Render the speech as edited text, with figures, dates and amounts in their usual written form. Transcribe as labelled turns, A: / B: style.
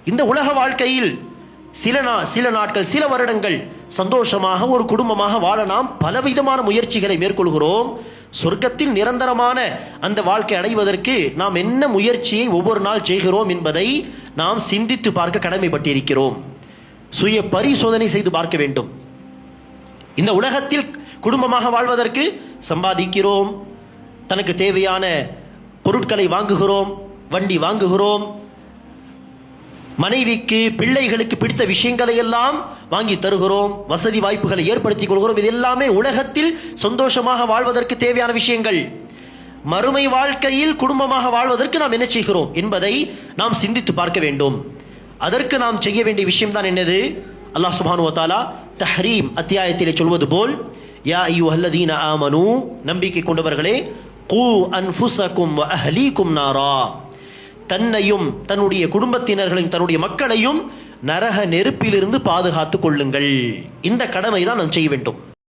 A: இந்த உலக வாழ்க்கையில் சில நாட்கள், சில வருடங்கள் சந்தோஷமாக ஒரு குடும்பமாக வாழ நாம் பலவிதமான முயற்சிகளை மேற்கொள்கிறோம். சொர்க்கத்தில் நிரந்தரமான அந்த வாழ்க்கை அடைவதற்கு நாம் என்ன முயற்சியை ஒவ்வொரு நாள் செய்கிறோம் என்பதை நாம் சிந்தித்து பார்க்க கடமைப்பட்டிருக்கிறோம். சுய பரிசோதனை செய்து பார்க்க வேண்டும். இந்த உலகத்தில் குடும்பமாக வாழ்வதற்கு சம்பாதிக்கிறோம், தனக்கு தேவையான பொருட்களை வாங்குகிறோம், வண்டி வாங்குகிறோம், மனைவிக்கு பிள்ளைகளுக்கு பிடித்த விஷயங்களை எல்லாம் வாங்கி தருகிறோம், வசதி வாய்ப்புகளை ஏற்படுத்திக் கொள்கிறோம். இது எல்லாமே உலகத்தில் சந்தோஷமாக வாழ்வதற்கு தேவையான விஷயங்கள். மறுமை வாழ்க்கையில் குடும்பமாக வாழ்வதற்கு நாம் என்ன செய்கிறோம் என்பதை நாம் சிந்தித்து பார்க்க வேண்டும். அதற்கு நாம் செய்ய வேண்டிய விஷயம் தான் என்னது? அல்லாஹ் சுப்ஹானஹு வ தஆலா தஹ்ரீம் அத்தியாயத்திலே சொல்வது போல், யா அய்யுஹல்லதீன ஆமனூ, நம்பிக்கை கொண்டவர்களே, கூ அன்ஃபுஸகும் வ அஹ்லீகும் நாரா, தன்னையும் தன்னுடைய குடும்பத்தினர்களையும் தன்னுடைய மக்களையும் நரக நெருப்பிலிருந்து பாதுகாத்துக் கொள்ளுங்கள். இந்த கடமை தான் நாம் செய்ய வேண்டும்.